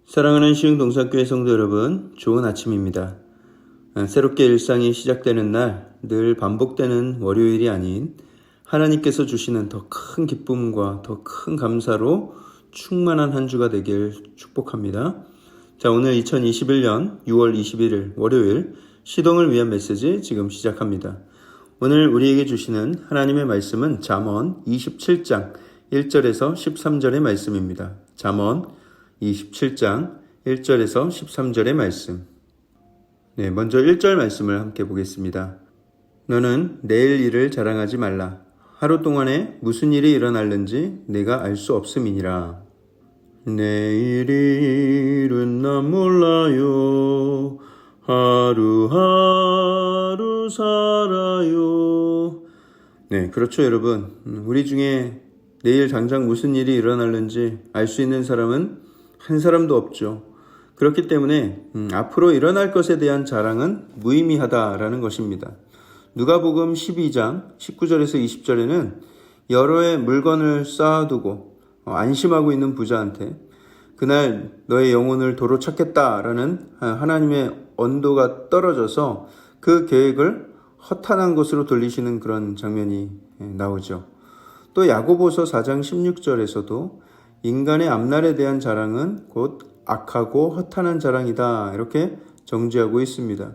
사랑하는 시흥동산교회 성도 여러분, 좋은 아침입니다. 새롭게 일상이 시작되는 날, 늘 반복되는 월요일이 아닌 하나님께서 주시는 더 큰 기쁨과 더 큰 감사로 충만한 한 주가 되길 축복합니다. 자, 오늘 2021년 6월 21일 월요일 시동을 위한 메시지 지금 시작합니다. 오늘 우리에게 주시는 하나님의 말씀은 잠언 27장 1절에서 13절의 말씀입니다. 잠언 27장 1절에서 13절의 말씀. 먼저 1절 말씀을 함께 보겠습니다. 너는 내일 일을 자랑하지 말라. 하루 동안에 무슨 일이 일어날는지 내가 알 수 없음이니라. 내일 일은 난 몰라요. 하루하루 살아요. 그렇죠, 여러분. 우리 중에 내일 당장 무슨 일이 일어날는지 알 수 있는 사람은 한 사람도 없죠. 그렇기 때문에 앞으로 일어날 것에 대한 자랑은 무의미하다라는 것입니다. 누가복음 12장 19절에서 20절에는 여러의 물건을 쌓아두고 안심하고 있는 부자한테 그날 너의 영혼을 도로 찾겠다라는 하나님의 언도가 떨어져서 그 계획을 허탄한 것으로 돌리시는 그런 장면이 나오죠. 또 야고보서 4장 16절에서도 인간의 앞날에 대한 자랑은 곧 악하고 허탄한 자랑이다, 이렇게 정죄하고 있습니다.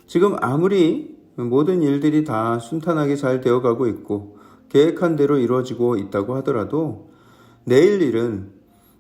지금 아무리 모든 일들이 다 순탄하게 잘 되어가고 있고 계획한 대로 이루어지고 있다고 하더라도 내일 일은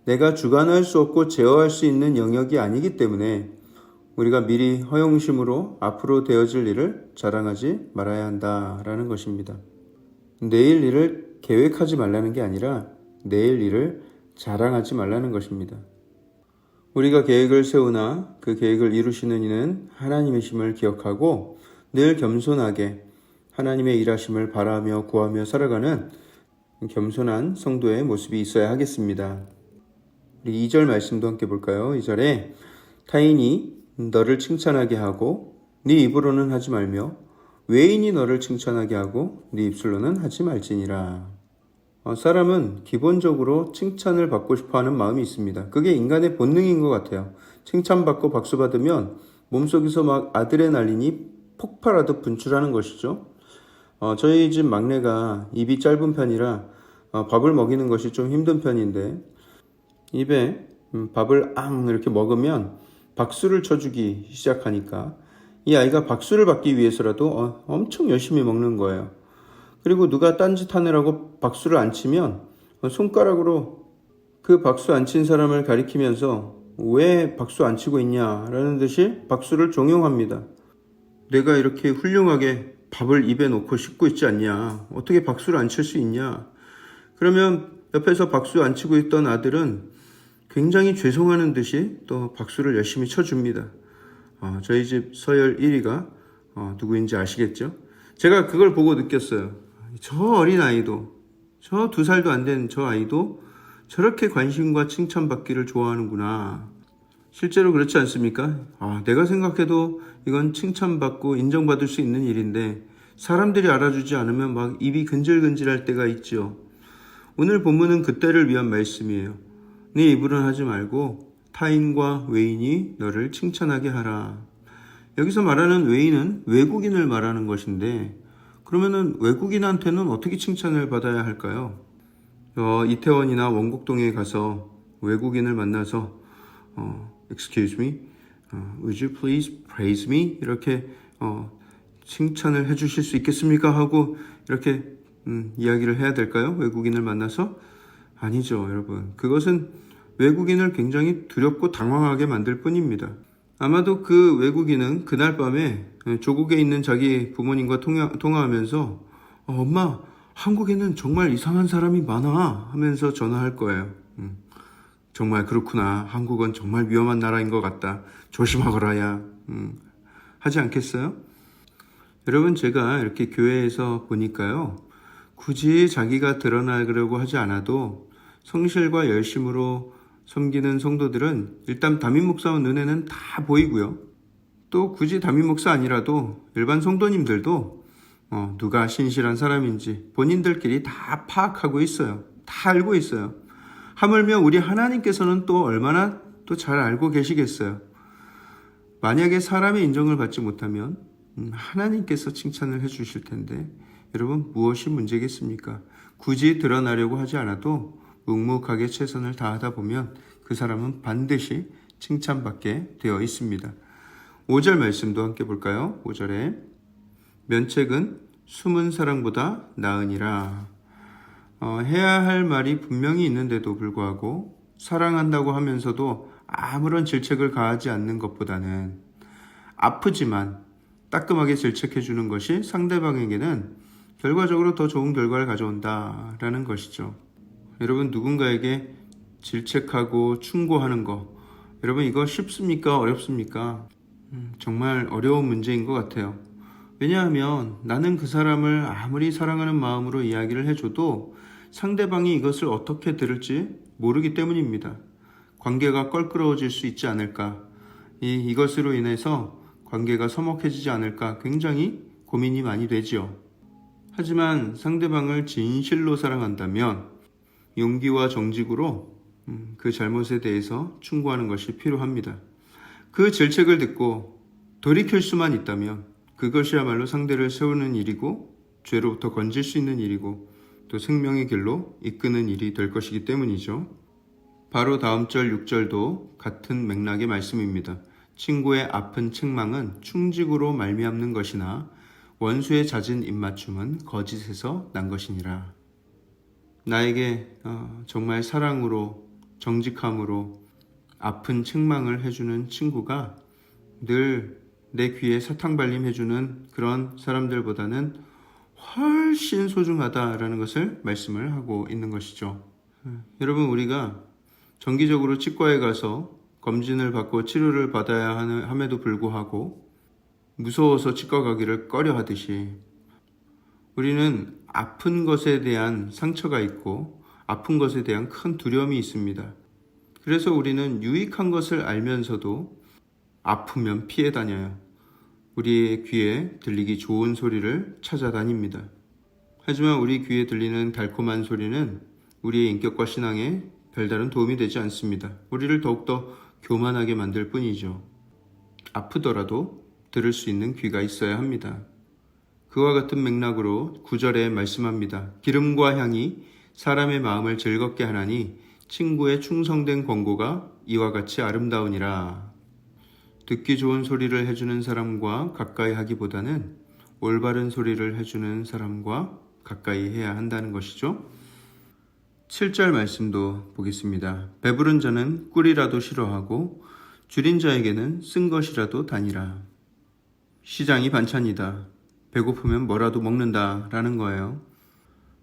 내가 주관할 수 없고 제어할 수 있는 영역이 아니기 때문에 우리가 미리 허영심으로 앞으로 되어질 일을 자랑하지 말아야 한다라는 것입니다. 내일 일을 계획하지 말라는 게 아니라 내일 일을 자랑하지 말라는 것입니다. 우리가 계획을 세우나 그 계획을 이루시는 이는 하나님이심을 기억하고 늘 겸손하게 하나님의 일하심을 바라며 구하며 살아가는 겸손한 성도의 모습이 있어야 하겠습니다. 우리 2절 말씀도 함께 볼까요? 2절에 타인이 너를 칭찬하게 하고 네 입으로는 하지 말며 외인이 너를 칭찬하게 하고 네 입술로는 하지 말지니라. 사람은 기본적으로 칭찬을 받고 싶어하는 마음이 있습니다. 그게 인간의 본능인 것 같아요. 칭찬받고 박수받으면 몸속에서 막 아드레날린이 폭발하듯 분출하는 것이죠. 저희 집 막내가 입이 짧은 편이라 밥을 먹이는 것이 좀 힘든 편인데 입에 밥을 이렇게 먹으면 박수를 쳐주기 시작하니까 이 아이가 박수를 받기 위해서라도 엄청 열심히 먹는 거예요. 그리고 누가 딴짓하느라고 박수를 안 치면 손가락으로 그 박수 안 친 사람을 가리키면서 왜 박수 안 치고 있냐라는 듯이 박수를 종용합니다. 내가 이렇게 훌륭하게 밥을 입에 놓고 씹고 있지 않냐? 어떻게 박수를 안 칠 수 있냐? 그러면 옆에서 박수 안 치고 있던 아들은 굉장히 죄송하는 듯이 또 박수를 열심히 쳐줍니다. 저희 집 서열 1위가 누구인지 아시겠죠? 제가 그걸 보고 느꼈어요. 저 어린아이도, 저 2살도 안 된 저 아이도 저렇게 관심과 칭찬받기를 좋아하는구나. 실제로 그렇지 않습니까? 내가 생각해도 이건 칭찬받고 인정받을 수 있는 일인데 사람들이 알아주지 않으면 막 입이 근질근질할 때가 있죠. 오늘 본문은 그때를 위한 말씀이에요. 네 입으로는 하지 말고 타인과 외인이 너를 칭찬하게 하라. 여기서 말하는 외인은 외국인을 말하는 것인데 그러면은 외국인한테는 어떻게 칭찬을 받아야 할까요? 이태원이나 원곡동에 가서 외국인을 만나서 Excuse me, would you please praise me? 이렇게 칭찬을 해주실 수 있겠습니까? 하고 이렇게 이야기를 해야 될까요? 외국인을 만나서? 아니죠, 여러분. 그것은 외국인을 굉장히 두렵고 당황하게 만들 뿐입니다. 아마도 그 외국인은 그날 밤에 조국에 있는 자기 부모님과 통화하면서 엄마, 한국에는 정말 이상한 사람이 많아 하면서 전화할 거예요. 정말 그렇구나. 한국은 정말 위험한 나라인 것 같다. 조심하거라 야. 하지 않겠어요? 여러분, 제가 이렇게 교회에서 보니까요. 굳이 자기가 드러나려고 하지 않아도 성실과 열심으로 섬기는 성도들은 일단 담임 목사 눈에는 다 보이고요. 또 굳이 담임 목사 아니라도 일반 성도님들도 누가 신실한 사람인지 본인들끼리 다 파악하고 있어요. 다 알고 있어요. 하물며 우리 하나님께서는 또 얼마나 또 잘 알고 계시겠어요. 만약에 사람의 인정을 받지 못하면 하나님께서 칭찬을 해주실 텐데 여러분 무엇이 문제겠습니까? 굳이 드러나려고 하지 않아도 묵묵하게 최선을 다하다 보면 그 사람은 반드시 칭찬받게 되어 있습니다. 5절 말씀도 함께 볼까요? 5절에 면책은 숨은 사랑보다 나으니라. 해야 할 말이 분명히 있는데도 불구하고 사랑한다고 하면서도 아무런 질책을 가하지 않는 것보다는 아프지만 따끔하게 질책해 주는 것이 상대방에게는 결과적으로 더 좋은 결과를 가져온다라는 것이죠. 여러분 누군가에게 질책하고 충고하는 거 여러분 이거 쉽습니까? 어렵습니까? 정말 어려운 문제인 것 같아요. 왜냐하면 나는 그 사람을 아무리 사랑하는 마음으로 이야기를 해줘도 상대방이 이것을 어떻게 들을지 모르기 때문입니다. 관계가 껄끄러워질 수 있지 않을까, 이것으로 인해서 관계가 서먹해지지 않을까 굉장히 고민이 많이 되지요. 하지만 상대방을 진실로 사랑한다면 용기와 정직으로 그 잘못에 대해서 충고하는 것이 필요합니다. 그 질책을 듣고 돌이킬 수만 있다면 그것이야말로 상대를 세우는 일이고 죄로부터 건질 수 있는 일이고 또 생명의 길로 이끄는 일이 될 것이기 때문이죠. 바로 다음 절 6절도 같은 맥락의 말씀입니다. 친구의 아픈 책망은 충직으로 말미암는 것이나 원수의 잦은 입맞춤은 거짓에서 난 것이니라. 나에게 정말 사랑으로 정직함으로 아픈 책망을 해주는 친구가 늘 내 귀에 사탕 발림 해주는 그런 사람들보다는 훨씬 소중하다라는 것을 말씀을 하고 있는 것이죠. 여러분 우리가 정기적으로 치과에 가서 검진을 받고 치료를 받아야 함에도 불구하고 무서워서 치과 가기를 꺼려 하듯이 우리는 아픈 것에 대한 상처가 있고 아픈 것에 대한 큰 두려움이 있습니다. 그래서 우리는 유익한 것을 알면서도 아프면 피해 다녀요. 우리의 귀에 들리기 좋은 소리를 찾아다닙니다. 하지만 우리 귀에 들리는 달콤한 소리는 우리의 인격과 신앙에 별다른 도움이 되지 않습니다. 우리를 더욱더 교만하게 만들 뿐이죠. 아프더라도 들을 수 있는 귀가 있어야 합니다. 그와 같은 맥락으로 9절에 말씀합니다. 기름과 향이 사람의 마음을 즐겁게 하나니 친구의 충성된 권고가 이와 같이 아름다우니라. 듣기 좋은 소리를 해주는 사람과 가까이 하기보다는 올바른 소리를 해주는 사람과 가까이 해야 한다는 것이죠. 7절 말씀도 보겠습니다. 배부른 자는 꿀이라도 싫어하고 줄인 자에게는 쓴 것이라도 다니라. 시장이 반찬이다. 배고프면 뭐라도 먹는다라는 거예요.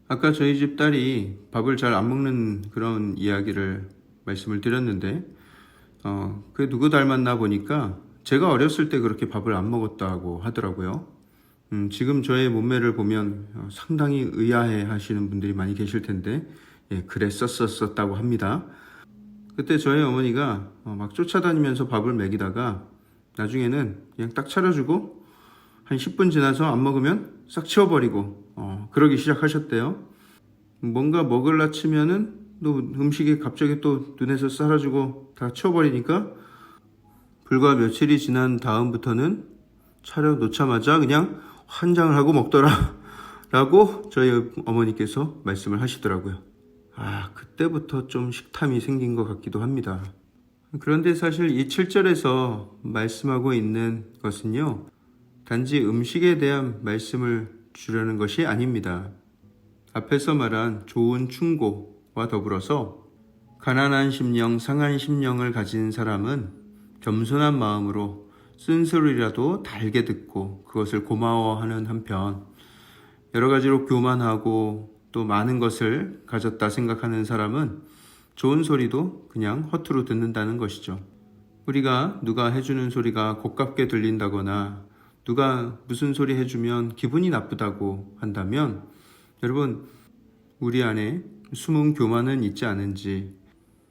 아까 저희 집 딸이 밥을 잘 안 먹는 그런 이야기를 말씀을 드렸는데 그게 누구 닮았나 보니까 제가 어렸을 때 그렇게 밥을 안 먹었다고 하더라고요. 지금 저의 몸매를 보면 상당히 의아해 하시는 분들이 많이 계실 텐데 그랬었다고 합니다. 그때 저희 어머니가 막 쫓아다니면서 밥을 먹이다가 나중에는 그냥 딱 차려주고 한 10분 지나서 안 먹으면 싹 치워버리고 그러기 시작하셨대요. 뭔가 먹을라 치면은 또 음식이 갑자기 또 눈에서 사라지고 다 치워버리니까 불과 며칠이 지난 다음부터는 차려 놓자마자 그냥 환장을 하고 먹더라 라고 저희 어머니께서 말씀을 하시더라고요. 그때부터 좀 식탐이 생긴 것 같기도 합니다. 그런데 사실 이 7절에서 말씀하고 있는 것은요, 단지 음식에 대한 말씀을 주려는 것이 아닙니다. 앞에서 말한 좋은 충고와 더불어서 가난한 심령, 상한 심령을 가진 사람은 겸손한 마음으로 쓴소리라도 달게 듣고 그것을 고마워하는 한편 여러 가지로 교만하고 또 많은 것을 가졌다 생각하는 사람은 좋은 소리도 그냥 허투루 듣는다는 것이죠. 우리가 누가 해주는 소리가 고깝게 들린다거나 누가 무슨 소리 해주면 기분이 나쁘다고 한다면 여러분 우리 안에 숨은 교만은 있지 않은지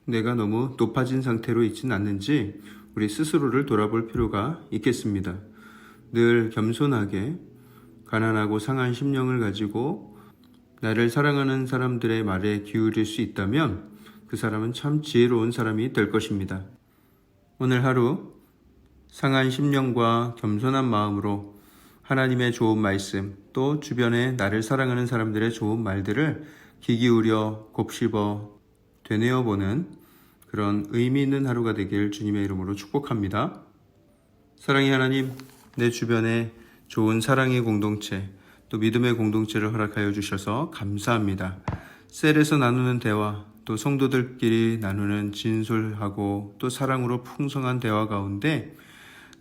내가 너무 높아진 상태로 있지는 않는지 우리 스스로를 돌아볼 필요가 있겠습니다. 늘 겸손하게 가난하고 상한 심령을 가지고 나를 사랑하는 사람들의 말에 기울일 수 있다면 그 사람은 참 지혜로운 사람이 될 것입니다. 오늘 하루 상한 심령과 겸손한 마음으로 하나님의 좋은 말씀, 또 주변에 나를 사랑하는 사람들의 좋은 말들을 귀 기울여 곱씹어 되뇌어보는 그런 의미 있는 하루가 되길 주님의 이름으로 축복합니다. 사랑의 하나님, 내 주변에 좋은 사랑의 공동체, 또 믿음의 공동체를 허락하여 주셔서 감사합니다. 셀에서 나누는 대화, 또 성도들끼리 나누는 진솔하고 또 사랑으로 풍성한 대화 가운데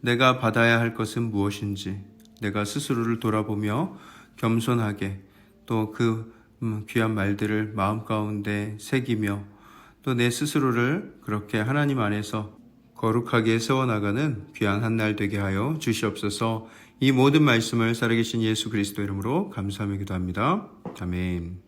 내가 받아야 할 것은 무엇인지 내가 스스로를 돌아보며 겸손하게 또 그 귀한 말들을 마음 가운데 새기며 또 내 스스로를 그렇게 하나님 안에서 거룩하게 세워나가는 귀한 한 날 되게 하여 주시옵소서. 이 모든 말씀을 살아계신 예수 그리스도 이름으로 감사하며 기도합니다. 아멘.